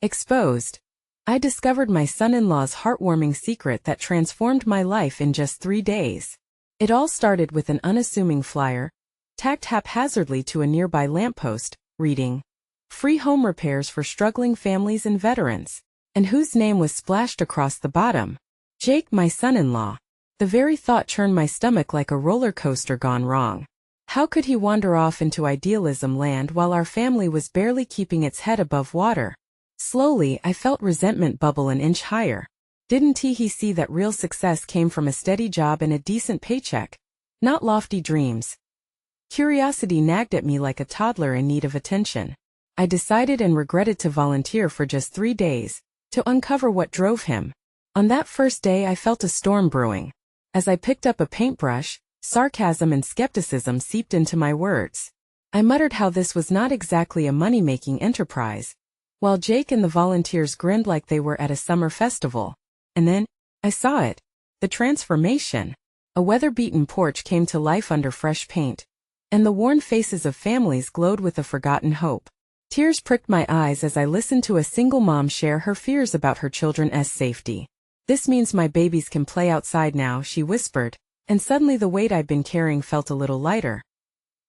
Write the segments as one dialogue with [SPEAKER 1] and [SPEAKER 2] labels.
[SPEAKER 1] Exposed. I discovered my son-in-law's heartwarming secret that transformed my life in just 3 days. It all started with an unassuming flyer, tacked haphazardly to a nearby lamppost, reading, "Free home repairs for struggling families and veterans," and whose name was splashed across the bottom. Jake, my son-in-law. The very thought churned my stomach like a roller coaster gone wrong. How could he wander off into idealism land while our family was barely keeping its head above water? Slowly, I felt resentment bubble an inch higher. Didn't he see that real success came from a steady job and a decent paycheck, not lofty dreams? Curiosity nagged at me like a toddler in need of attention. I decided and regretted to volunteer for just 3 days, to uncover what drove him. On that first day I felt a storm brewing. As I picked up a paintbrush, sarcasm and skepticism seeped into my words. I muttered how this was not exactly a money-making enterprise, while Jake and the volunteers grinned like they were at a summer festival. And then, I saw it. The transformation. A weather-beaten porch came to life under fresh paint, and the worn faces of families glowed with a forgotten hope. Tears pricked my eyes as I listened to a single mom share her fears about her children's safety. "This means my babies can play outside now," she whispered, and suddenly the weight I'd been carrying felt a little lighter.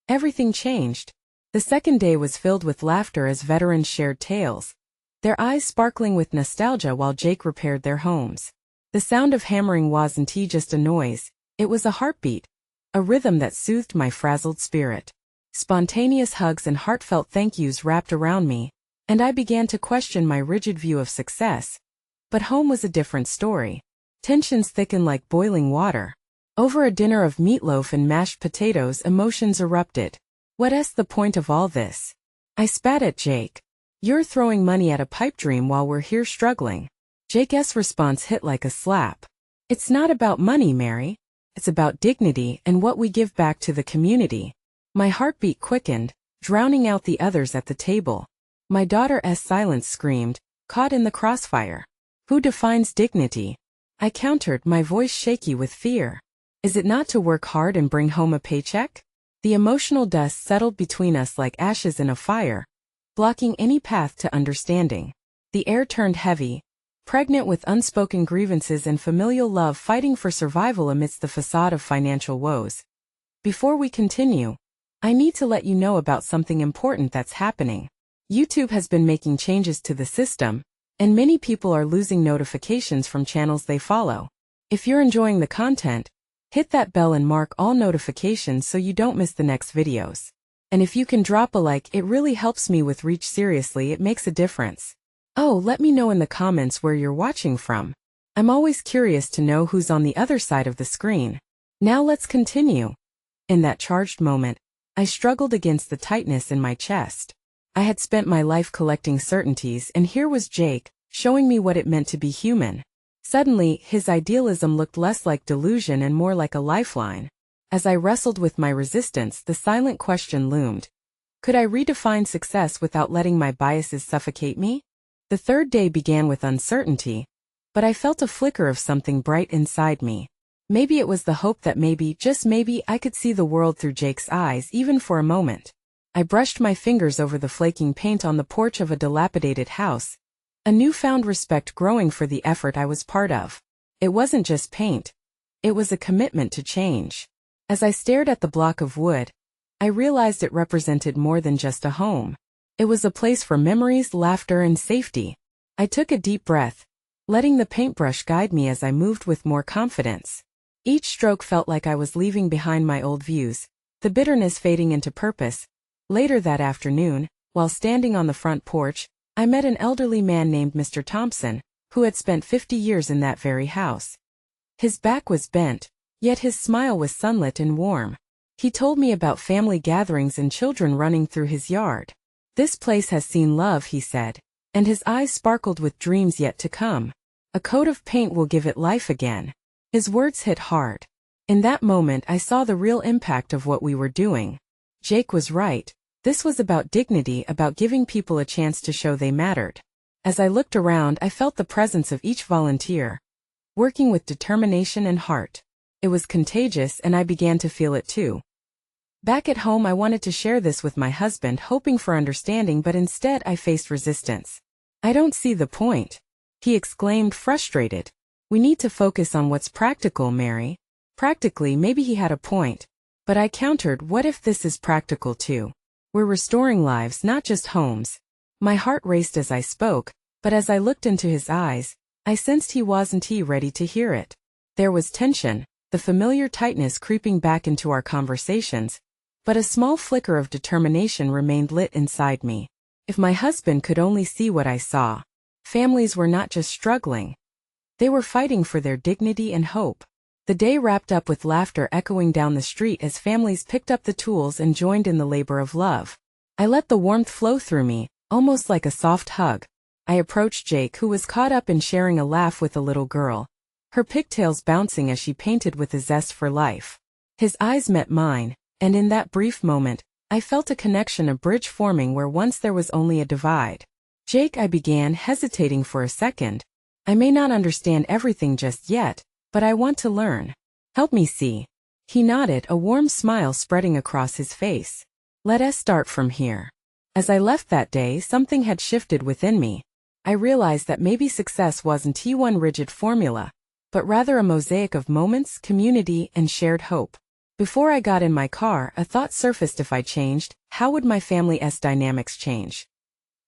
[SPEAKER 1] Everything changed. The second day was filled with laughter as veterans shared tales, their eyes sparkling with nostalgia while Jake repaired their homes. The sound of hammering wasn't just a noise, it was a heartbeat, a rhythm that soothed my frazzled spirit. Spontaneous hugs and heartfelt thank yous wrapped around me, and I began to question my rigid view of success. But home was a different story. Tensions thickened like boiling water. Over a dinner of meatloaf and mashed potatoes, emotions erupted. "What's the point of all this?" I spat at Jake. "You're throwing money at a pipe dream while we're here struggling." Jake's response hit like a slap. "It's not about money, Mary. It's about dignity and what we give back to the community." My heartbeat quickened, drowning out the others at the table. My daughter's silence screamed, caught in the crossfire. "Who defines dignity?" I countered, my voice shaky with fear. "Is it not to work hard and bring home a paycheck?" The emotional dust settled between us like ashes in a fire, blocking any path to understanding. The air turned heavy, pregnant with unspoken grievances and familial love fighting for survival amidst the facade of financial woes. Before we continue, I need to let you know about something important that's happening. YouTube has been making changes to the system, and many people are losing notifications from channels they follow. If you're enjoying the content, hit that bell and mark all notifications so you don't miss the next videos. And if you can drop a like, it really helps me with reach. Seriously, it makes a difference. Oh, let me know in the comments where you're watching from. I'm always curious to know who's on the other side of the screen. Now let's continue. In that charged moment, I struggled against the tightness in my chest. I had spent my life collecting certainties, and here was Jake, showing me what it meant to be human. Suddenly, his idealism looked less like delusion and more like a lifeline. As I wrestled with my resistance, the silent question loomed. Could I redefine success without letting my biases suffocate me? The third day began with uncertainty, but I felt a flicker of something bright inside me. Maybe it was the hope that maybe, just maybe, I could see the world through Jake's eyes even for a moment. I brushed my fingers over the flaking paint on the porch of a dilapidated house, a newfound respect growing for the effort I was part of. It wasn't just paint. It was a commitment to change. As I stared at the block of wood, I realized it represented more than just a home. It was a place for memories, laughter, and safety. I took a deep breath, letting the paintbrush guide me as I moved with more confidence. Each stroke felt like I was leaving behind my old views, the bitterness fading into purpose. Later that afternoon, while standing on the front porch, I met an elderly man named Mr. Thompson, who had spent 50 years in that very house. His back was bent, yet his smile was sunlit and warm. He told me about family gatherings and children running through his yard. "This place has seen love," he said, and his eyes sparkled with dreams yet to come. "A coat of paint will give it life again." His words hit hard. In that moment I saw the real impact of what we were doing. Jake was right. This was about dignity, about giving people a chance to show they mattered. As I looked around, I felt the presence of each volunteer, working with determination and heart. It was contagious, and I began to feel it too. Back at home, I wanted to share this with my husband, hoping for understanding, but instead I faced resistance. I don't see the point, he exclaimed, frustrated. We need to focus on what's practical, Mary. Practically, maybe he had a point. But I countered, what if this is practical too? We're restoring lives, not just homes. My heart raced as I spoke, but as I looked into his eyes, I sensed he wasn't ready to hear it. There was tension, the familiar tightness creeping back into our conversations, but a small flicker of determination remained lit inside me. If my husband could only see what I saw. Families were not just struggling. They were fighting for their dignity and hope. The day wrapped up with laughter echoing down the street as families picked up the tools and joined in the labor of love. I let the warmth flow through me, almost like a soft hug. I approached Jake, who was caught up in sharing a laugh with a little girl, her pigtails bouncing as she painted with a zest for life. His eyes met mine, and in that brief moment, I felt a connection, a bridge forming where once there was only a divide. Jake, I began, hesitating for a second. I may not understand everything just yet, but I want to learn. Help me see. He nodded, a warm smile spreading across his face. Let us start from here. As I left that day, something had shifted within me. I realized that maybe success wasn't one rigid formula, but rather a mosaic of moments, community, and shared hope. Before I got in my car, a thought surfaced: if I changed, how would my family's dynamics change?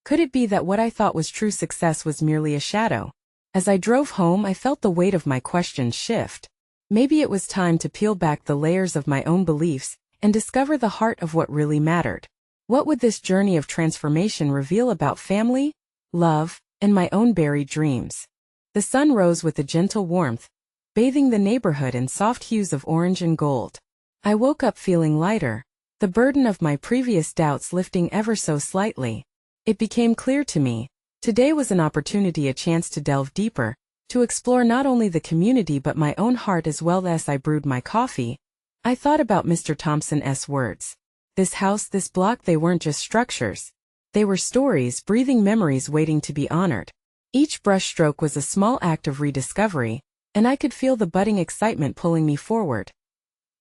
[SPEAKER 1] Could it be that what I thought was true success was merely a shadow? As I drove home, I felt the weight of my questions shift. Maybe it was time to peel back the layers of my own beliefs and discover the heart of what really mattered. What would this journey of transformation reveal about family, love, and my own buried dreams? The sun rose with a gentle warmth, bathing the neighborhood in soft hues of orange and gold. I woke up feeling lighter, the burden of my previous doubts lifting ever so slightly. It became clear to me, today was an opportunity, a chance to delve deeper, to explore not only the community but my own heart as well. As I brewed my coffee, I thought about Mr. Thompson's words. This house, this block, they weren't just structures. They were stories, breathing memories waiting to be honored. Each brushstroke was a small act of rediscovery, and I could feel the budding excitement pulling me forward.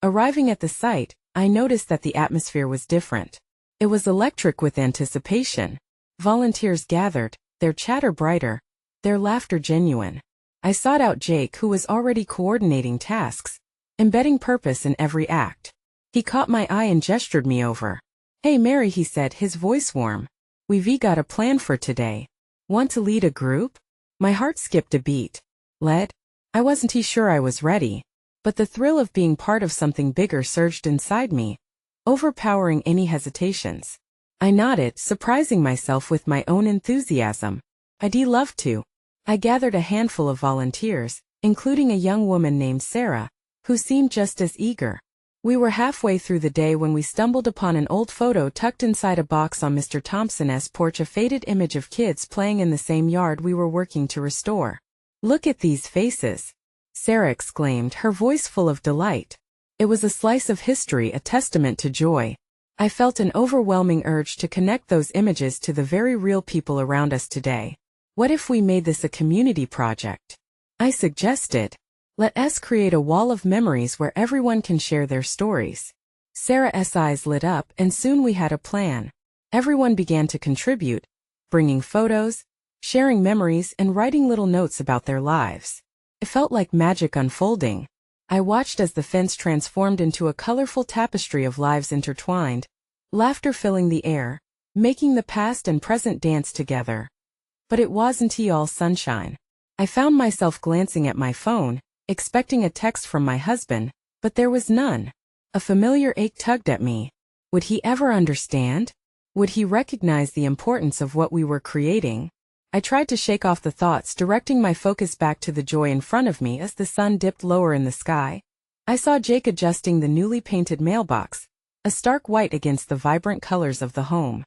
[SPEAKER 1] Arriving at the site, I noticed that the atmosphere was different. It was electric with anticipation. Volunteers gathered, their chatter brighter, their laughter genuine. I sought out Jake, who was already coordinating tasks, embedding purpose in every act. He caught my eye and gestured me over. Hey Mary, he said, his voice warm. We've got a plan for today. Want to lead a group? My heart skipped a beat. Led? I wasn't sure I was ready, but the thrill of being part of something bigger surged inside me, overpowering any hesitations. I nodded, surprising myself with my own enthusiasm. I'd love to. I gathered a handful of volunteers, including a young woman named Sarah, who seemed just as eager. We were halfway through the day when we stumbled upon an old photo tucked inside a box on Mr. Thompson's porch, a faded image of kids playing in the same yard we were working to restore. Look at these faces, Sarah exclaimed, her voice full of delight. It was a slice of history, a testament to joy. I felt an overwhelming urge to connect those images to the very real people around us today. What if we made this a community project? I suggested. Let us create a wall of memories where everyone can share their stories. Sarah's eyes lit up, and soon we had a plan. Everyone began to contribute, bringing photos, sharing memories, and writing little notes about their lives. It felt like magic unfolding. I watched as the fence transformed into a colorful tapestry of lives intertwined, laughter filling the air, making the past and present dance together. But it wasn't all sunshine. I found myself glancing at my phone, expecting a text from my husband, but there was none. A familiar ache tugged at me. Would he ever understand? Would he recognize the importance of what we were creating? I tried to shake off the thoughts, directing my focus back to the joy in front of me. As the sun dipped lower in the sky, I saw Jake adjusting the newly painted mailbox, a stark white against the vibrant colors of the home.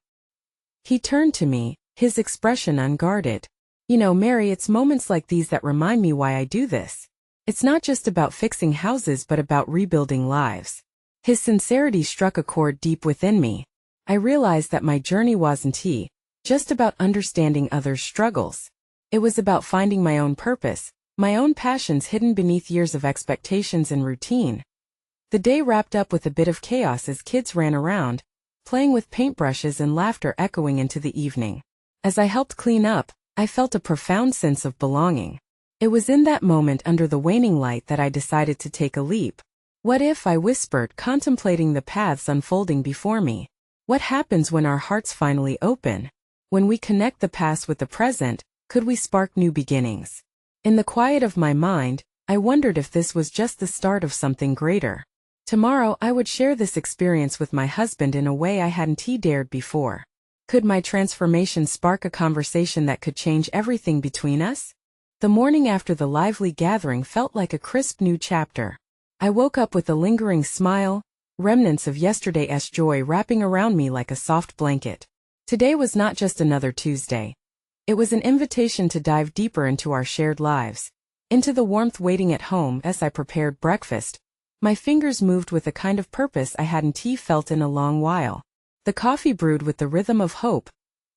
[SPEAKER 1] He turned to me, his expression unguarded. You know, Mary, it's moments like these that remind me why I do this. It's not just about fixing houses but about rebuilding lives. His sincerity struck a chord deep within me. I realized that my journey wasn't just about understanding others' struggles. It was about finding my own purpose, my own passions hidden beneath years of expectations and routine. The day wrapped up with a bit of chaos as kids ran around, playing with paintbrushes and laughter echoing into the evening. As I helped clean up, I felt a profound sense of belonging. It was in that moment under the waning light that I decided to take a leap. What if, I whispered, contemplating the paths unfolding before me. What happens when our hearts finally open? When we connect the past with the present, could we spark new beginnings? In the quiet of my mind, I wondered if this was just the start of something greater. Tomorrow I would share this experience with my husband in a way I hadn't dared before. Could my transformation spark a conversation that could change everything between us? The morning after the lively gathering felt like a crisp new chapter. I woke up with a lingering smile, remnants of yesterday's joy wrapping around me like a soft blanket. Today was not just another Tuesday. It was an invitation to dive deeper into our shared lives, into the warmth waiting at home as I prepared breakfast. My fingers moved with a kind of purpose I hadn't felt in a long while. The coffee brewed with the rhythm of hope,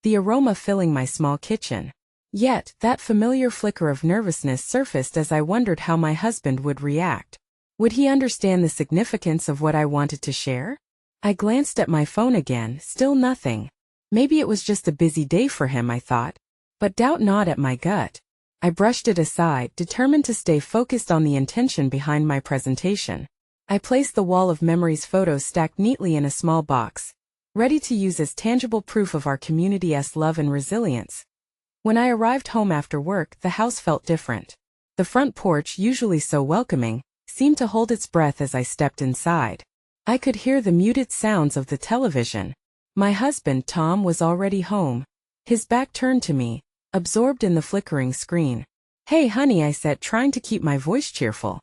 [SPEAKER 1] the aroma filling my small kitchen. Yet, that familiar flicker of nervousness surfaced as I wondered how my husband would react. Would he understand the significance of what I wanted to share? I glanced at my phone again, still nothing. Maybe it was just a busy day for him, I thought. But doubt gnawed at my gut. I brushed it aside, determined to stay focused on the intention behind my presentation. I placed the wall of memories photos stacked neatly in a small box, ready to use as tangible proof of our community's love and resilience. When I arrived home after work, the house felt different. The front porch, usually so welcoming, seemed to hold its breath as I stepped inside. I could hear the muted sounds of the television. My husband, Tom, was already home, his back turned to me, absorbed in the flickering screen. "Hey honey," I said, trying to keep my voice cheerful.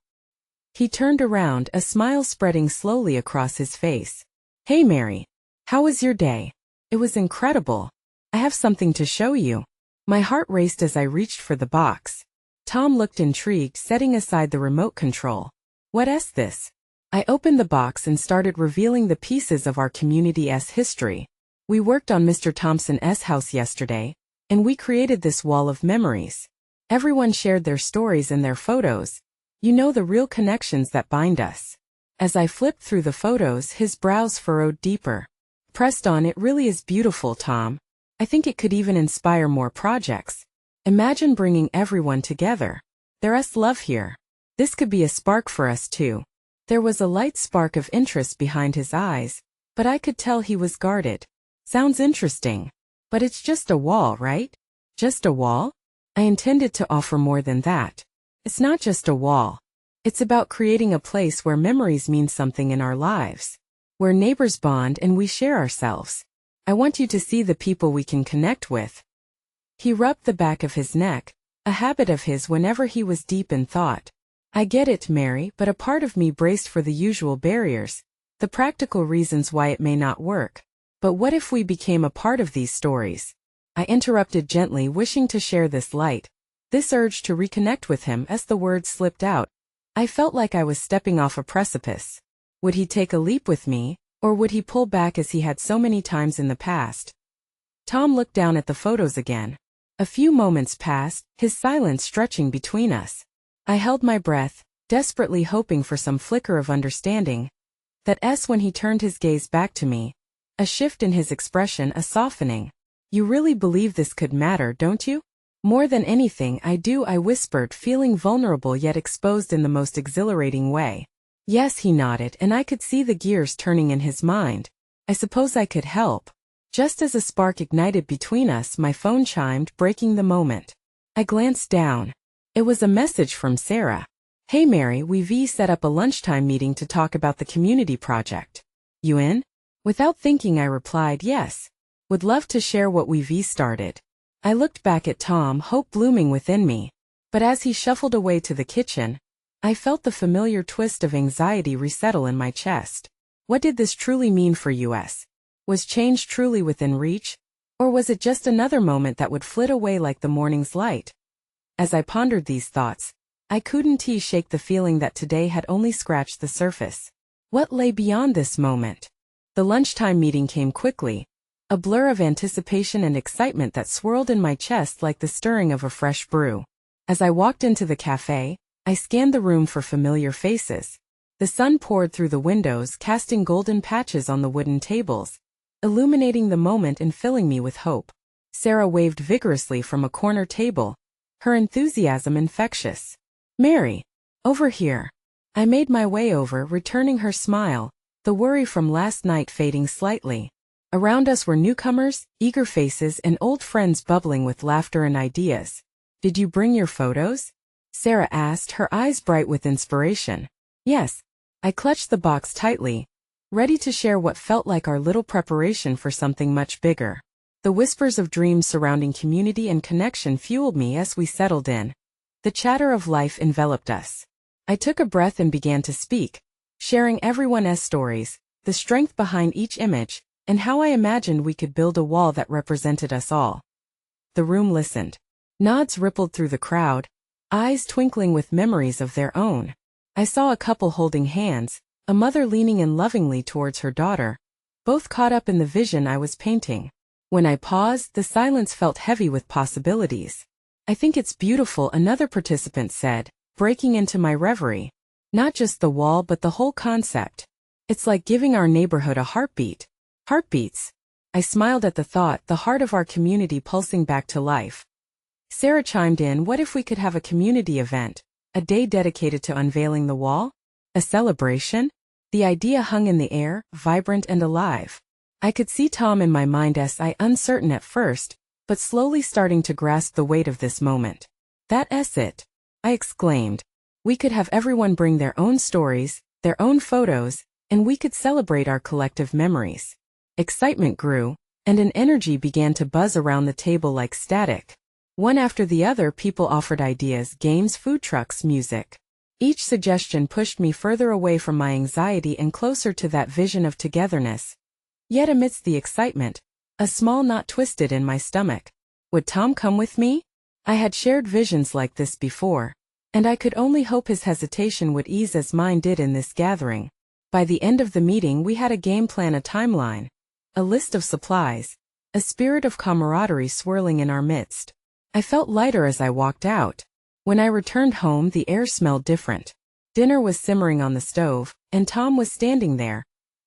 [SPEAKER 1] He turned around, a smile spreading slowly across his face. "Hey Mary. How was your day?" "It was incredible. I have something to show you." My heart raced as I reached for the box. Tom looked intrigued, setting aside the remote control. "What's this?" I opened the box and started revealing the pieces of our community's history. We worked on Mr. Thompson's house yesterday, and we created this wall of memories. Everyone shared their stories and their photos. You know, the real connections that bind us. As I flipped through the photos, his brows furrowed deeper. Pressed on, "It really is beautiful, Tom. I think it could even inspire more projects. Imagine bringing everyone together. There's love here. This could be a spark for us too." There was a light spark of interest behind his eyes, but I could tell he was guarded. "Sounds interesting. But it's just a wall, right?" "Just a wall?" I intended to offer more than that. "It's not just a wall. It's about creating a place where memories mean something in our lives. Where neighbors bond and we share ourselves. I want you to see the people we can connect with." He rubbed the back of his neck, a habit of his whenever he was deep in thought. "I get it, Mary, but a part of me braced for the usual barriers, the practical reasons why it may not work. But what if we became a part of these stories?" I interrupted gently, wishing to share this light, this urge to reconnect with him as the words slipped out. I felt like I was stepping off a precipice. Would he take a leap with me, or would he pull back as he had so many times in the past? Tom looked down at the photos again. A few moments passed, his silence stretching between us. I held my breath, desperately hoping for some flicker of understanding. When he turned his gaze back to me, a shift in his expression, a softening. "You really believe this could matter, don't you?" "More than anything, I do," I whispered, feeling vulnerable yet exposed in the most exhilarating way. "Yes," he nodded, and I could see the gears turning in his mind. "I suppose I could help." Just as a spark ignited between us, my phone chimed, breaking the moment. I glanced down. It was a message from Sarah. "Hey Mary, we've set up a lunchtime meeting to talk about the community project. You in?" Without thinking, I replied, "Yes. Would love to share what we've started." I looked back at Tom, hope blooming within me. But as he shuffled away to the kitchen, I felt the familiar twist of anxiety resettle in my chest. What did this truly mean for us? Was change truly within reach? Or was it just another moment that would flit away like the morning's light? As I pondered these thoughts, I couldn't shake the feeling that today had only scratched the surface. What lay beyond this moment? The lunchtime meeting came quickly, a blur of anticipation and excitement that swirled in my chest like the stirring of a fresh brew. As I walked into the cafe, I scanned the room for familiar faces. The sun poured through the windows, casting golden patches on the wooden tables, illuminating the moment and filling me with hope. Sarah waved vigorously from a corner table, her enthusiasm infectious. "Mary, over here." I made my way over, returning her smile, the worry from last night fading slightly. Around us were newcomers, eager faces, and old friends bubbling with laughter and ideas. "Did you bring your photos?" Sarah asked, her eyes bright with inspiration. "Yes." I clutched the box tightly, ready to share what felt like our little preparation for something much bigger. The whispers of dreams surrounding community and connection fueled me as we settled in. The chatter of life enveloped us. I took a breath and began to speak, sharing everyone's stories, the strength behind each image, and how I imagined we could build a wall that represented us all. The room listened. Nods rippled through the crowd, eyes twinkling with memories of their own. I saw a couple holding hands, a mother leaning in lovingly towards her daughter, both caught up in the vision I was painting. When I paused, the silence felt heavy with possibilities. "I think it's beautiful," another participant said, breaking into my reverie. "Not just the wall but the whole concept. It's like giving our neighborhood a heartbeat." Heartbeats. I smiled at the thought, the heart of our community pulsing back to life. Sarah chimed in, "What if we could have a community event, a day dedicated to unveiling the wall? A celebration?" The idea hung in the air, vibrant and alive. I could see Tom in my mind as uncertain at first, but slowly starting to grasp the weight of this moment. "That's it," I exclaimed. "We could have everyone bring their own stories, their own photos, and we could celebrate our collective memories." Excitement grew, and an energy began to buzz around the table like static. One after the other, people offered ideas, games, food trucks, music. Each suggestion pushed me further away from my anxiety and closer to that vision of togetherness. Yet amidst the excitement, a small knot twisted in my stomach. Would Tom come with me? I had shared visions like this before, and I could only hope his hesitation would ease as mine did in this gathering. By the end of the meeting, we had a game plan, a timeline, a list of supplies, a spirit of camaraderie swirling in our midst. I felt lighter as I walked out. When I returned home, the air smelled different. Dinner was simmering on the stove, and Tom was standing there,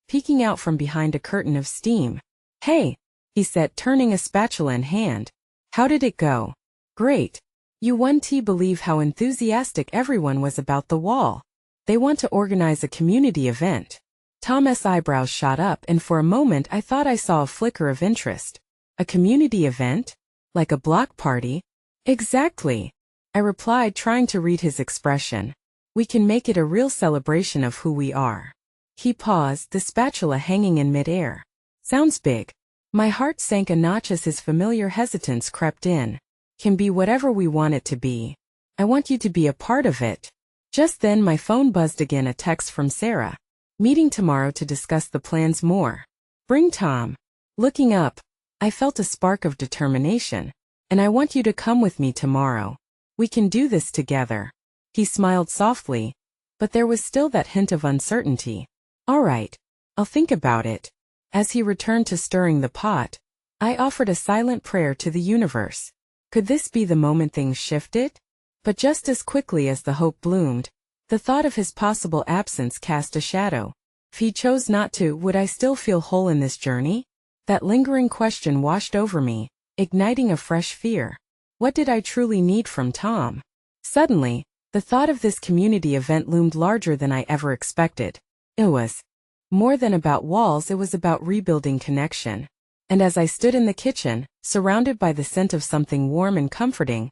[SPEAKER 1] peeking out from behind a curtain of steam. "Hey," he said, turning a spatula in hand. "How did it go?" "Great. You won." Believe how enthusiastic everyone was about the wall. "They want to organize a community event." Tom's eyebrows shot up, and for a moment I thought I saw a flicker of interest. "A community event? Like a block party?" "Exactly," I replied, trying to read his expression. "We can make it a real celebration of who we are." He paused, the spatula hanging in midair. "Sounds big." My heart sank a notch as his familiar hesitance crept in. "Can be whatever we want it to be. I want you to be a part of it." Just then my phone buzzed again, a text from Sarah. "Meeting tomorrow to discuss the plans more. Bring Tom." Looking up, I felt a spark of determination. "And I want you to come with me tomorrow. We can do this together." He smiled softly, but there was still that hint of uncertainty. "All right, I'll think about it." As he returned to stirring the pot, I offered a silent prayer to the universe. Could this be the moment things shifted? But just as quickly as the hope bloomed, the thought of his possible absence cast a shadow. If he chose not to, would I still feel whole in this journey? That lingering question washed over me, igniting a fresh fear. What did I truly need from Tom? Suddenly, the thought of this community event loomed larger than I ever expected. It was more than about walls, it was about rebuilding connection. And as I stood in the kitchen, surrounded by the scent of something warm and comforting,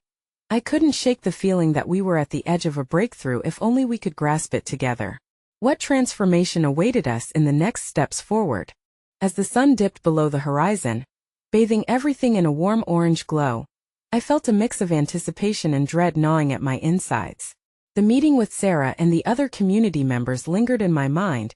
[SPEAKER 1] I couldn't shake the feeling that we were at the edge of a breakthrough if only we could grasp it together. What transformation awaited us in the next steps forward? As the sun dipped below the horizon, bathing everything in a warm orange glow, I felt a mix of anticipation and dread gnawing at my insides. The meeting with Sarah and the other community members lingered in my mind,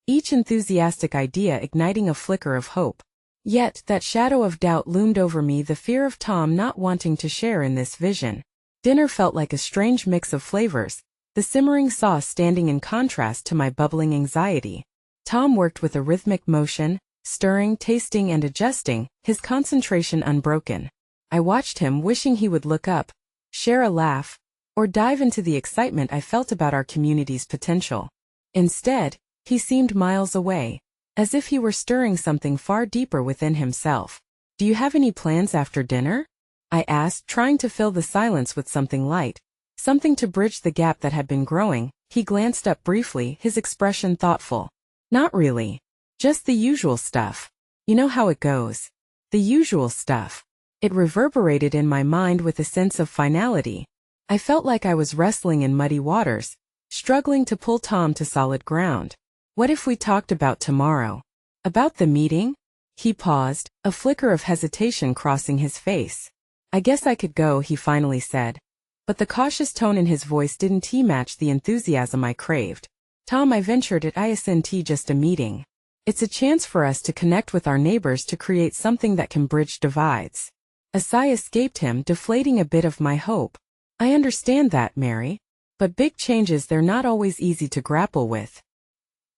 [SPEAKER 1] each enthusiastic idea igniting a flicker of hope. Yet that shadow of doubt loomed over me, the fear of Tom not wanting to share in this vision. Dinner felt like a strange mix of flavors, the simmering sauce standing in contrast to my bubbling anxiety. Tom worked with a rhythmic motion, stirring, tasting, and adjusting, his concentration unbroken. I watched him, wishing he would look up, share a laugh, or dive into the excitement I felt about our community's potential. Instead, he seemed miles away, as if he were stirring something far deeper within himself. Do you have any plans after dinner? I asked, trying to fill the silence with something light, something to bridge the gap that had been growing. He glanced up briefly, his expression thoughtful. Not really. Just the usual stuff. You know how it goes. The usual stuff. It reverberated in my mind with a sense of finality. I felt like I was wrestling in muddy waters, struggling to pull Tom to solid ground. What if we talked about tomorrow? About the meeting? He paused, a flicker of hesitation crossing his face. I guess I could go, he finally said. But the cautious tone in his voice didn't match the enthusiasm I craved. Tom, I ventured, it isn't just a meeting. It's a chance for us to connect with our neighbors, to create something that can bridge divides. A sigh escaped him, deflating a bit of my hope. I understand that, Mary. But big changes, they're not always easy to grapple with.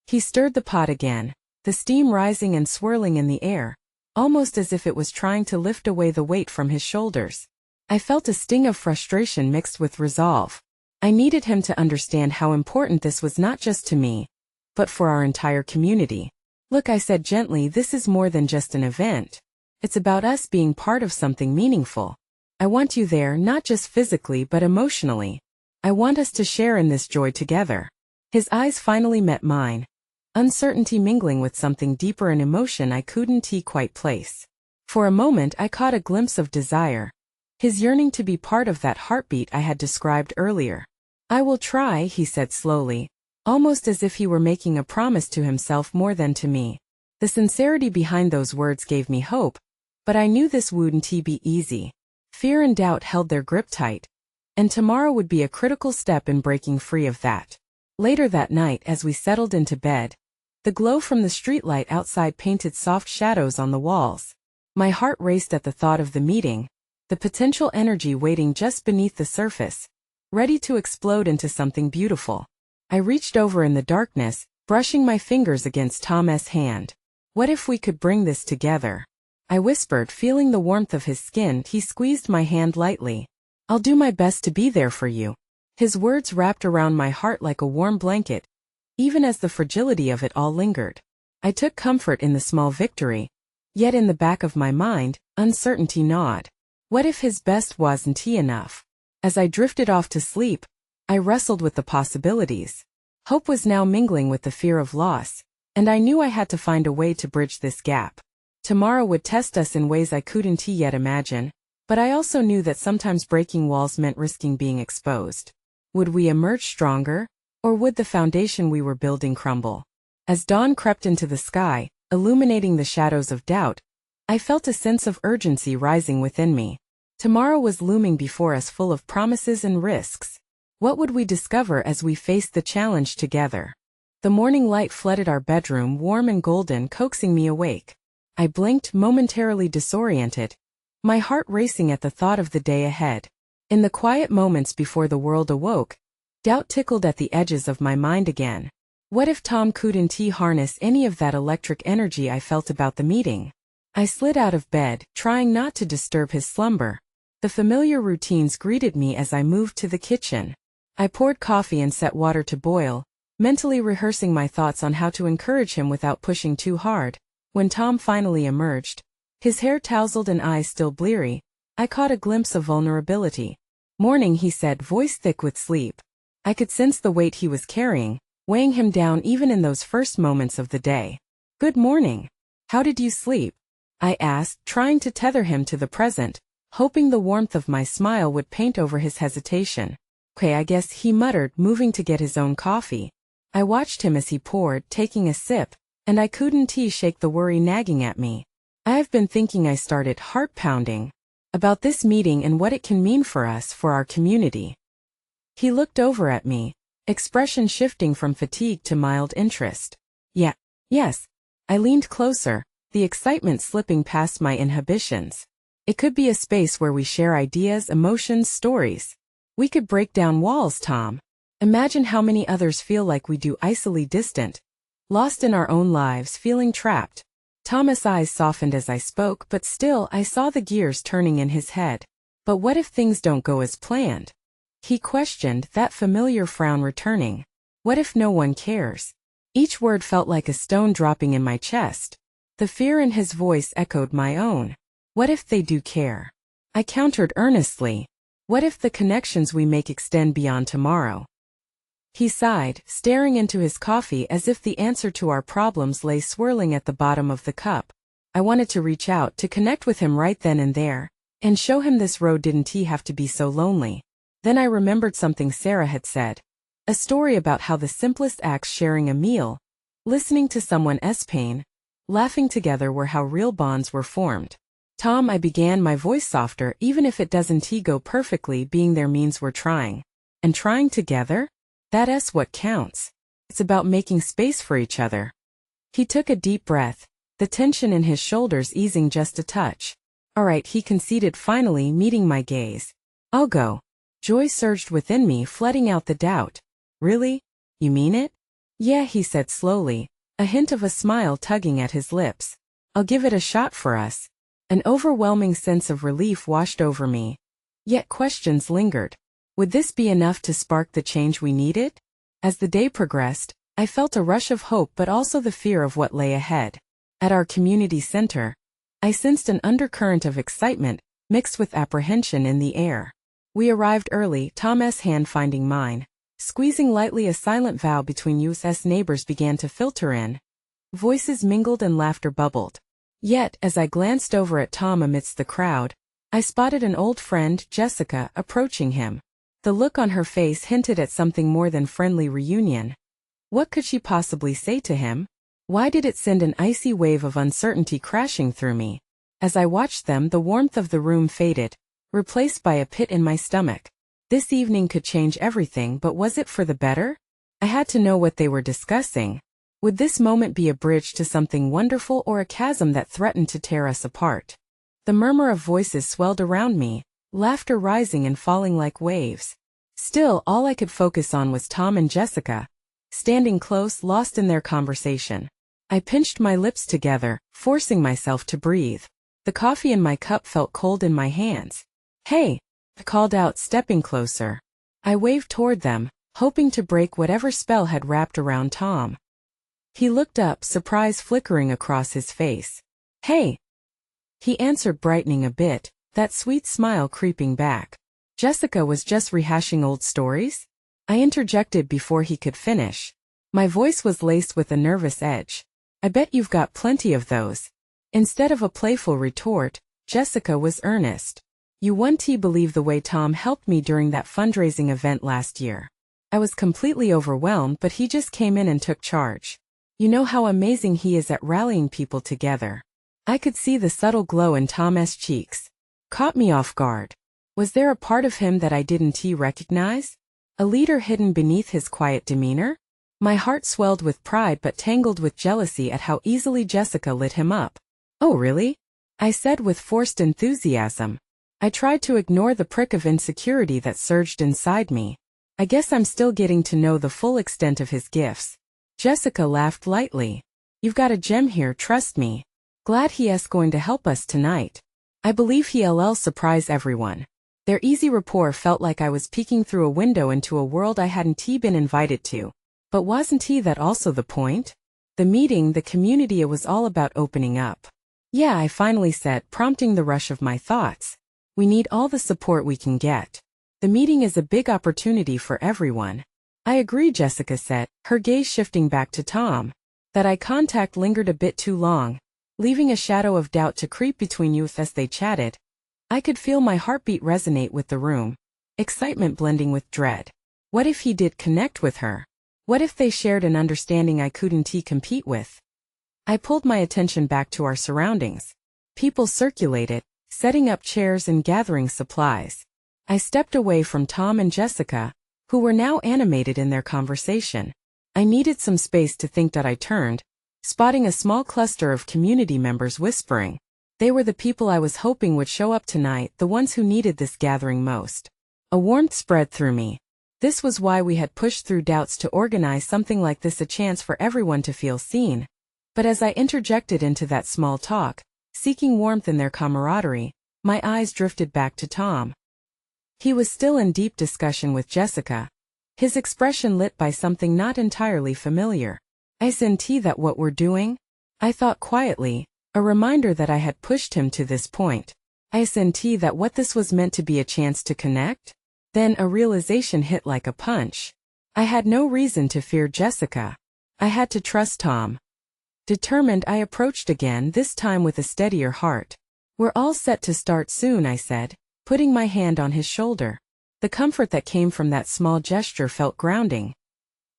[SPEAKER 1] He stirred the pot again, the steam rising and swirling in the air, almost as if it was trying to lift away the weight from his shoulders. I felt a sting of frustration mixed with resolve. I needed him to understand how important this was, not just to me, but for our entire community. Look, I said gently, this is more than just an event. It's about us being part of something meaningful. I want you there, not just physically but emotionally. I want us to share in this joy together. His eyes finally met mine, uncertainty mingling with something deeper, an emotion I couldn't quite place. For a moment I caught a glimpse of desire, his yearning to be part of that heartbeat I had described earlier. I will try, he said slowly, almost as if he were making a promise to himself more than to me. The sincerity behind those words gave me hope, but I knew this wouldn't be easy. Fear and doubt held their grip tight, and tomorrow would be a critical step in breaking free of that. Later that night, as we settled into bed, the glow from the streetlight outside painted soft shadows on the walls. My heart raced at the thought of the meeting, the potential energy waiting just beneath the surface, ready to explode into something beautiful. I reached over in the darkness, brushing my fingers against Tom's hand. What if we could bring this together? I whispered, feeling the warmth of his skin. He squeezed my hand lightly. I'll do my best to be there for you. His words wrapped around my heart like a warm blanket, even as the fragility of it all lingered. I took comfort in the small victory, yet in the back of my mind, uncertainty gnawed. What if his best wasn't enough? As I drifted off to sleep, I wrestled with the possibilities. Hope was now mingling with the fear of loss, and I knew I had to find a way to bridge this gap. Tomorrow would test us in ways I couldn't yet imagine, but I also knew that sometimes breaking walls meant risking being exposed. Would we emerge stronger, or would the foundation we were building crumble? As dawn crept into the sky, illuminating the shadows of doubt, I felt a sense of urgency rising within me. Tomorrow was looming before us, full of promises and risks. What would we discover as we faced the challenge together? The morning light flooded our bedroom, warm and golden, coaxing me awake. I blinked, momentarily disoriented, my heart racing at the thought of the day ahead. In the quiet moments before the world awoke, doubt tickled at the edges of my mind again. What if Tom couldn't harness any of that electric energy I felt about the meeting? I slid out of bed, trying not to disturb his slumber. The familiar routines greeted me as I moved to the kitchen. I poured coffee and set water to boil, mentally rehearsing my thoughts on how to encourage him without pushing too hard. When Tom finally emerged, his hair tousled and eyes still bleary, I caught a glimpse of vulnerability. Morning, he said, voice thick with sleep. I could sense the weight he was carrying, weighing him down even in those first moments of the day. Good morning. How did you sleep? I asked, trying to tether him to the present, hoping the warmth of my smile would paint over his hesitation. Okay, I guess, he muttered, moving to get his own coffee. I watched him as he poured, taking a sip, and I couldn't shake the worry nagging at me. I've been thinking, I started, heart pounding, about this meeting and what it can mean for us, for our community. He looked over at me, expression shifting from fatigue to mild interest. Yes. I leaned closer, the excitement slipping past my inhibitions. It could be a space where we share ideas, emotions, stories. We could break down walls, Tom. Imagine how many others feel like we do, isolated, distant, lost in our own lives, feeling trapped. Thomas' eyes softened as I spoke, but still I saw the gears turning in his head. But what if things don't go as planned? He questioned, that familiar frown returning. What if no one cares? Each word felt like a stone dropping in my chest. The fear in his voice echoed my own. What if they do care? I countered earnestly. What if the connections we make extend beyond tomorrow? He sighed, staring into his coffee as if the answer to our problems lay swirling at the bottom of the cup. I wanted to reach out to connect with him right then and there, and show him this road didn't have to be so lonely. Then I remembered something Sarah had said. A story about how the simplest acts, sharing a meal, listening to someone else's pain, laughing together, were how real bonds were formed. Tom, I began, my voice softer, even if it doesn't go perfectly, being there means we're trying. And trying together? That's what counts. It's about making space for each other. He took a deep breath, the tension in his shoulders easing just a touch. All right, he conceded, finally meeting my gaze. I'll go. Joy surged within me, flooding out the doubt. Really? You mean it? Yeah, he said slowly, a hint of a smile tugging at his lips. I'll give it a shot for us. An overwhelming sense of relief washed over me. Yet questions lingered. Would this be enough to spark the change we needed? As the day progressed, I felt a rush of hope but also the fear of what lay ahead. At our community center, I sensed an undercurrent of excitement, mixed with apprehension in the air. We arrived early, Tom's hand finding mine. Squeezing lightly, a silent vow between us neighbors began to filter in. Voices mingled and laughter bubbled. Yet, as I glanced over at Tom amidst the crowd, I spotted an old friend, Jessica, approaching him. The look on her face hinted at something more than friendly reunion. What could she possibly say to him? Why did it send an icy wave of uncertainty crashing through me? As I watched them, the warmth of the room faded, replaced by a pit in my stomach. This evening could change everything, but was it for the better? I had to know what they were discussing. Would this moment be a bridge to something wonderful or a chasm that threatened to tear us apart? The murmur of voices swelled around me, laughter rising and falling like waves. Still, all I could focus on was Tom and Jessica, standing close, lost in their conversation. I pinched my lips together, forcing myself to breathe. The coffee in my cup felt cold in my hands. Hey! I called out, stepping closer. I waved toward them, hoping to break whatever spell had wrapped around Tom. He looked up, surprise flickering across his face. Hey! He answered, brightening a bit, that sweet smile creeping back. Jessica was just rehashing old stories? I interjected before he could finish. My voice was laced with a nervous edge. I bet you've got plenty of those. Instead of a playful retort, Jessica was earnest. You won't believe the way Tom helped me during that fundraising event last year. I was completely overwhelmed, but he just came in and took charge. You know how amazing he is at rallying people together. I could see the subtle glow in Tom's cheeks. Caught me off guard. Was there a part of him that I didn't recognize? A leader hidden beneath his quiet demeanor? My heart swelled with pride but tangled with jealousy at how easily Jessica lit him up. Oh really? I said with forced enthusiasm. I tried to ignore the prick of insecurity that surged inside me. I guess I'm still getting to know the full extent of his gifts. Jessica laughed lightly. You've got a gem here, trust me. Glad he's going to help us tonight. I believe he'll surprise everyone. Their easy rapport felt like I was peeking through a window into a world I hadn't been invited to. But wasn't that also the point? The meeting, the community, it was all about opening up. Yeah, I finally said, prompting the rush of my thoughts. We need all the support we can get. The meeting is a big opportunity for everyone. I agree, Jessica said, her gaze shifting back to Tom. That eye contact lingered a bit too long, leaving a shadow of doubt to creep between you as they chatted. I could feel my heartbeat resonate with the room, excitement blending with dread. What if he did connect with her? What if they shared an understanding I couldn't compete with? I pulled my attention back to our surroundings. People circulated, setting up chairs and gathering supplies. I stepped away from Tom and Jessica, who were now animated in their conversation. I needed some space to think. I turned, spotting a small cluster of community members whispering. They were the people I was hoping would show up tonight, the ones who needed this gathering most. A warmth spread through me. This was why we had pushed through doubts to organize something like this, a chance for everyone to feel seen. But as I interjected into that small talk, seeking warmth in their camaraderie, my eyes drifted back to Tom. He was still in deep discussion with Jessica, his expression lit by something not entirely familiar. Isn't that what we're doing? I thought quietly, A reminder that I had pushed him to this point. I sensed that what this was meant to be a chance to connect. Then a realization hit like a punch. I had no reason to fear Jessica. I had to trust Tom. Determined, I approached again, this time with a steadier heart. "We're all set to start soon," I said, putting my hand on his shoulder. The comfort that came from that small gesture felt grounding.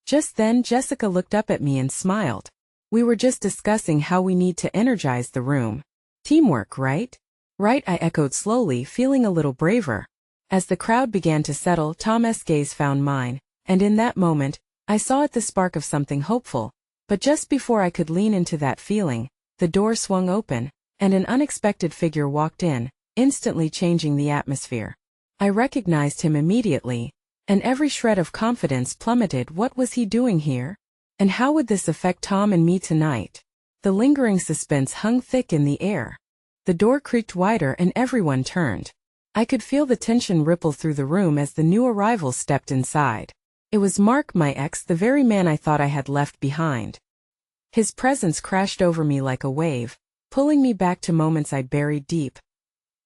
[SPEAKER 1] Just then Jessica looked up at me and smiled. "We were just discussing how we need to energize the room. Teamwork, right?" "Right," I echoed slowly, feeling a little braver. As the crowd began to settle, Tom's gaze found mine, and in that moment, I saw it the spark of something hopeful. But just before I could lean into that feeling, the door swung open, and an unexpected figure walked in, instantly changing the atmosphere. I recognized him immediately, and every shred of confidence plummeted. What was he doing here? And how would this affect Tom and me tonight? The lingering suspense hung thick in the air. The door creaked wider and everyone turned. I could feel the tension ripple through the room as the new arrival stepped inside. It was Mark, my ex, the very man I thought I had left behind. His presence crashed over me like a wave, pulling me back to moments I'd buried deep.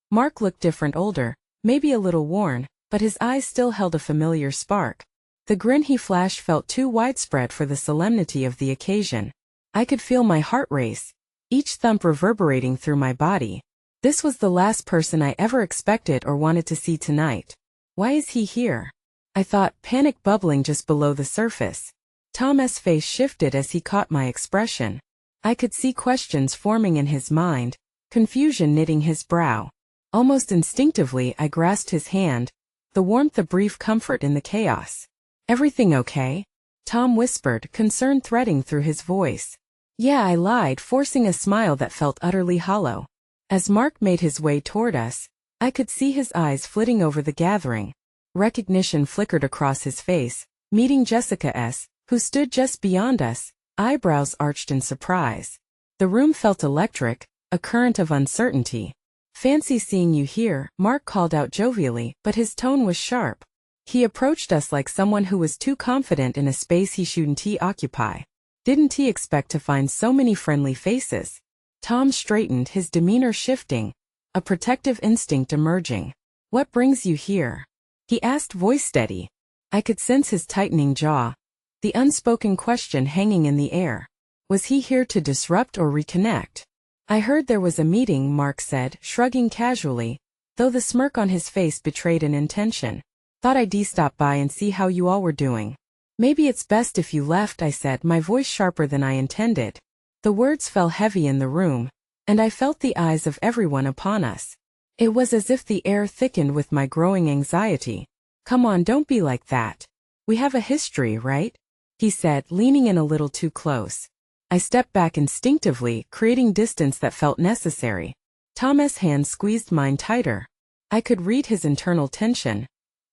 [SPEAKER 1] Mark looked different, older, maybe a little worn, but his eyes still held a familiar spark. The grin he flashed felt too widespread for the solemnity of the occasion. I could feel my heart race, each thump reverberating through my body. This was the last person I ever expected or wanted to see tonight. Why is he here? I thought, panic bubbling just below the surface. Tom's face shifted as he caught my expression. I could see questions forming in his mind, confusion knitting his brow. Almost instinctively, I grasped his hand, the warmth, a brief comfort in the chaos. "Everything okay?" Tom whispered, concern threading through his voice. "Yeah," I lied, forcing a smile that felt utterly hollow. As Mark made his way toward us, I could see his eyes flitting over the gathering. Recognition flickered across his face, meeting Jessica's, who stood just beyond us, eyebrows arched in surprise. The room felt electric, a current of uncertainty. "Fancy seeing you here," Mark called out jovially, but his tone was sharp. He approached us like someone who was too confident in a space he shouldn't occupy. Didn't he expect to find so many friendly faces? Tom straightened, his demeanor shifting, a protective instinct emerging. "What brings you here?" he asked, voice steady. I could sense his tightening jaw, the unspoken question hanging in the air. Was he here to disrupt or reconnect? "I heard there was a meeting," Mark said, shrugging casually, though the smirk on his face betrayed an intention. "Thought I'd stop by and see how you all were doing." "Maybe it's best if you left," I said, my voice sharper than I intended. The words fell heavy in the room, and I felt the eyes of everyone upon us. It was as if the air thickened with my growing anxiety. "Come on, don't be like that. We have a history, right?" he said, leaning in a little too close. I stepped back instinctively, creating distance that felt necessary. Tom's hand squeezed mine tighter. I could read his internal tension,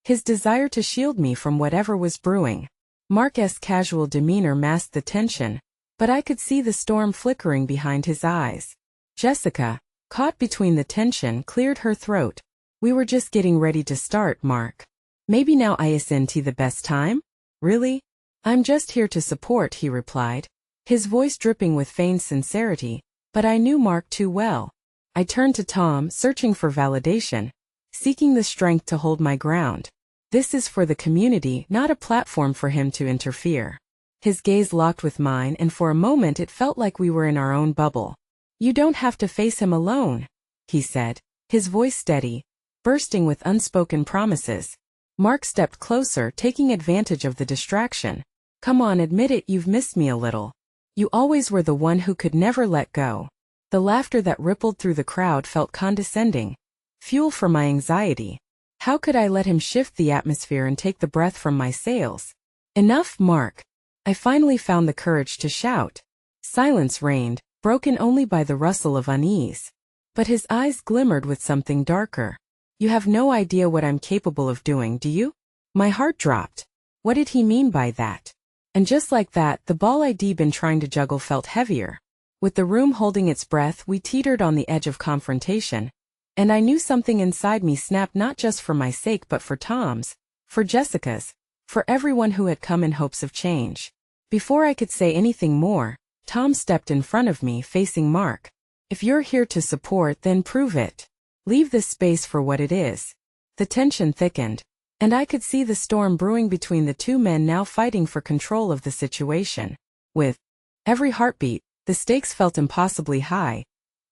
[SPEAKER 1] his desire to shield me from whatever was brewing. Mark's casual demeanor masked the tension, but I could see the storm flickering behind his eyes. Jessica, caught between the tension, cleared her throat. "We were just getting ready to start, Mark. Maybe now isn't the best time?" "Really? I'm just here to support," he replied, his voice dripping with feigned sincerity, but I knew Mark too well. I turned to Tom, searching for validation, seeking the strength to hold my ground. This is for the community, not a platform for him to interfere. His gaze locked with mine, and for a moment it felt like we were in our own bubble. "You don't have to face him alone," he said, his voice steady, bursting with unspoken promises. Mark stepped closer, taking advantage of the distraction. "Come on, admit it, you've missed me a little. You always were the one who could never let go." The laughter that rippled through the crowd felt condescending, fuel for my anxiety. How could I let him shift the atmosphere and take the breath from my sails? "Enough, Mark." I finally found the courage to shout. Silence reigned, broken only by the rustle of unease. But his eyes glimmered with something darker. "You have no idea what I'm capable of doing, do you?" My heart dropped. What did he mean by that? And just like that, the ball I'd been trying to juggle felt heavier. With the room holding its breath, we teetered on the edge of confrontation. And I knew something inside me snapped, not just for my sake but for Tom's, for Jessica's, for everyone who had come in hopes of change. Before I could say anything more, Tom stepped in front of me, facing Mark. If you're here to support, then prove it. Leave this space for what it is. The tension thickened, and I could see the storm brewing between the two men now fighting for control of the situation. With every heartbeat, the stakes felt impossibly high,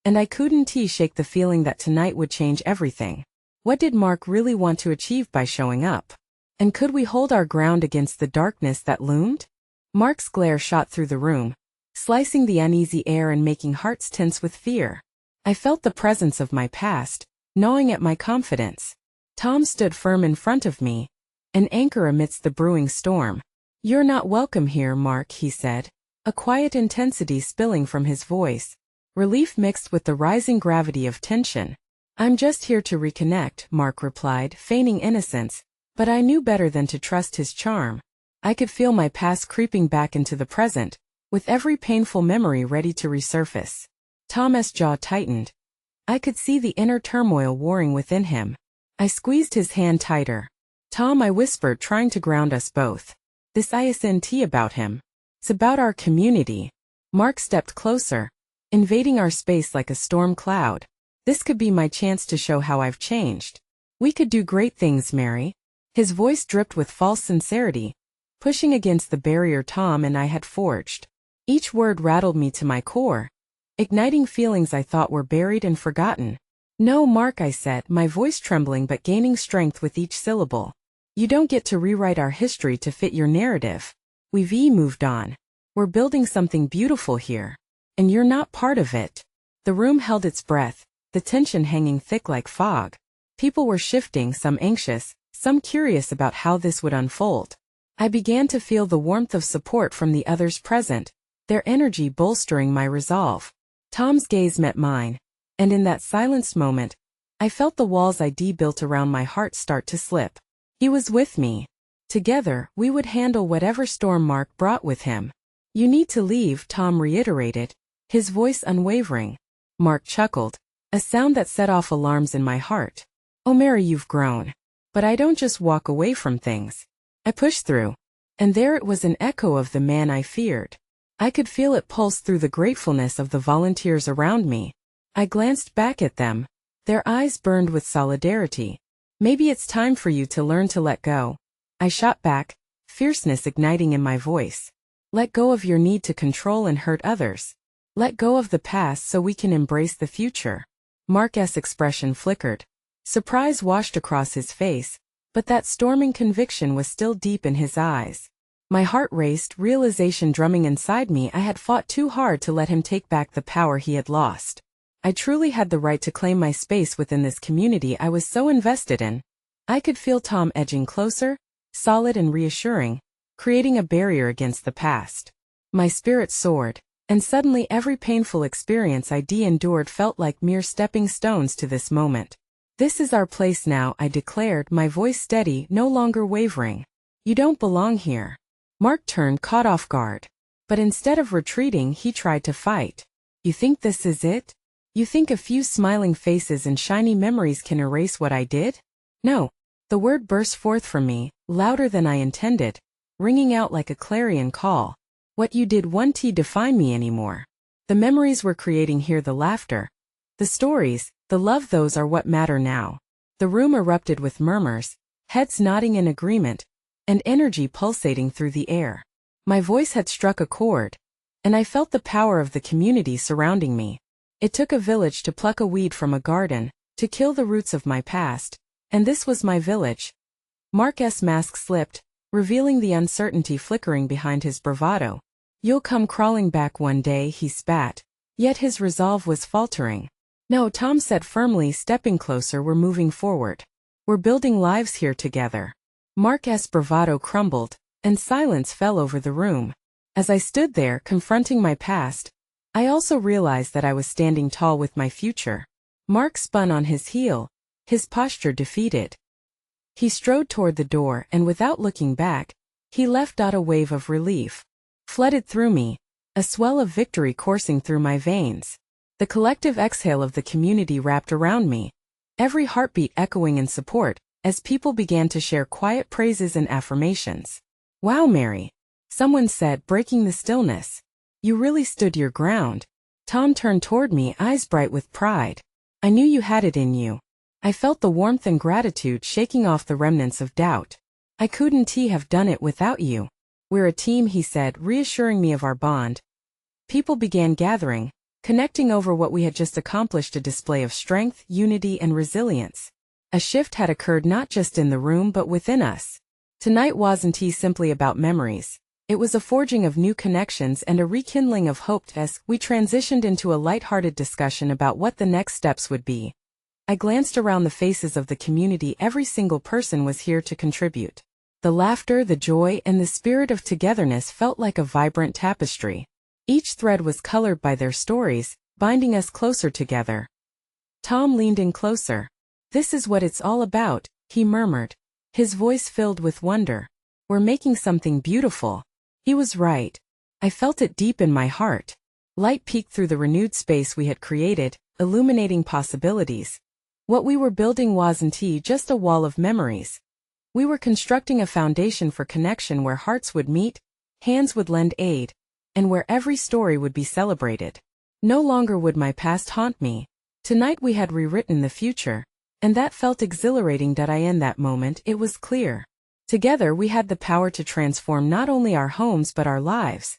[SPEAKER 1] and I couldn't shake the feeling that tonight would change everything. What did Mark really want to achieve by showing up? And could we hold our ground against the darkness that loomed? Mark's glare shot through the room, slicing the uneasy air and making hearts tense with fear. I felt the presence of my past, gnawing at my confidence. Tom stood firm in front of me, an anchor amidst the brewing storm. "You're not welcome here, Mark," he said, a quiet intensity spilling from his voice, relief mixed with the rising gravity of tension. "I'm just here to reconnect," Mark replied, feigning innocence, but I knew better than to trust his charm. I could feel my past creeping back into the present, with every painful memory ready to resurface. Tom's jaw tightened. I could see the inner turmoil warring within him. I squeezed his hand tighter. "Tom," I whispered, trying to ground us both. "This isn't about him. It's about our community." Mark stepped closer, invading our space like a storm cloud. "This could be my chance to show how I've changed. We could do great things, Mary." His voice dripped with false sincerity, pushing against the barrier Tom and I had forged. Each word rattled me to my core, igniting feelings I thought were buried and forgotten. "No, Mark," I said, my voice trembling but gaining strength with each syllable. "You don't get to rewrite our history to fit your narrative. We've moved on. We're building something beautiful here. And you're not part of it." The room held its breath, the tension hanging thick like fog. People were shifting, some anxious, some curious about how this would unfold. I began to feel the warmth of support from the others present, their energy bolstering my resolve. Tom's gaze met mine, and in that silenced moment, I felt the walls I'd built around my heart start to slip. He was with me. Together, we would handle whatever storm Mark brought with him. "You need to leave," Tom reiterated, his voice unwavering. Mark chuckled, a sound that set off alarms in my heart. "Oh, Mary, you've grown." But I don't just walk away from things. I pushed through. And there it was, an echo of the man I feared. I could feel it pulse through the gratefulness of the volunteers around me. I glanced back at them. Their eyes burned with solidarity. "Maybe it's time for you to learn to let go," I shot back, fierceness igniting in my voice. "Let go of your need to control and hurt others. Let go of the past so we can embrace the future." Mark's expression flickered. Surprise washed across his face, but that storming conviction was still deep in his eyes. My heart raced, realization drumming inside me. I had fought too hard to let him take back the power he had lost. I truly had the right to claim my space within this community I was so invested in. I could feel Tom edging closer, solid and reassuring, creating a barrier against the past. My spirit soared, and suddenly every painful experience I'd endured felt like mere stepping stones to this moment. "This is our place now," I declared, my voice steady, no longer wavering. "You don't belong here." Mark turned, caught off guard. But instead of retreating, he tried to fight. "You think this is it? You think a few smiling faces and shiny memories can erase what I did?" "No." The word burst forth from me, louder than I intended, ringing out like a clarion call. "What you did won't define me anymore. The memories we're creating here, the laughter, the stories, the love, those are what matter now." The room erupted with murmurs, heads nodding in agreement, and energy pulsating through the air. My voice had struck a chord, and I felt the power of the community surrounding me. It took a village to pluck a weed from a garden, to kill the roots of my past, and this was my village. Mark's mask slipped, revealing the uncertainty flickering behind his bravado. "You'll come crawling back one day," he spat, yet his resolve was faltering. "No," Tom said firmly, stepping closer. "We're moving forward. We're building lives here together." Mark's bravado crumbled, and silence fell over the room. As I stood there, confronting my past, I also realized that I was standing tall with my future. Mark spun on his heel, his posture defeated. He strode toward the door, and without looking back, he left. A wave of relief flooded through me, a swell of victory coursing through my veins. The collective exhale of the community wrapped around me, every heartbeat echoing in support, as people began to share quiet praises and affirmations. "Wow, Mary," someone said, breaking the stillness. "You really stood your ground." Tom turned toward me, eyes bright with pride. I knew you had it in you. I felt the warmth and gratitude shaking off the remnants of doubt. I couldn't have done it without you. We're a team, he said, reassuring me of our bond. People began gathering, connecting over what we had just accomplished, a display of strength, unity, and resilience. A shift had occurred not just in the room but within us. Tonight wasn't simply about memories. It was a forging of new connections and a rekindling of hope as we transitioned into a light-hearted discussion about what the next steps would be. I glanced around the faces of the community. Every single person was here to contribute. The laughter, the joy, and the spirit of togetherness felt like a vibrant tapestry. Each thread was colored by their stories, binding us closer together. Tom leaned in closer. "This is what it's all about," he murmured, his voice filled with wonder. "We're making something beautiful." He was right. I felt it deep in my heart. Light peeked through the renewed space we had created, illuminating possibilities. What we were building wasn't just a wall of memories. We were constructing a foundation for connection where hearts would meet, hands would lend aid, and where every story would be celebrated. No longer would my past haunt me. Tonight we had rewritten the future, and that felt exhilarating. In that moment it was clear. Together we had the power to transform not only our homes but our lives,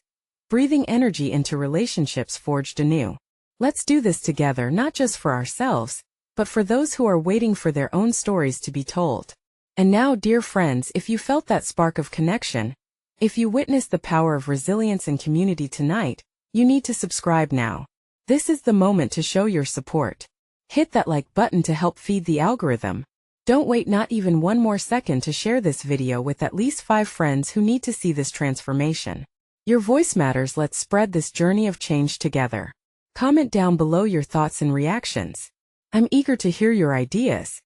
[SPEAKER 1] breathing energy into relationships forged anew. Let's do this together, not just for ourselves, but for those who are waiting for their own stories to be told. And now, dear friends, if you felt that spark of connection, if you witnessed the power of resilience and community tonight, you need to subscribe now. This is the moment to show your support. Hit that like button to help feed the algorithm. Don't wait not even one more second to share this video with at least 5 friends who need to see this transformation. Your voice matters. Let's spread this journey of change together. Comment down below your thoughts and reactions. I'm eager to hear your ideas.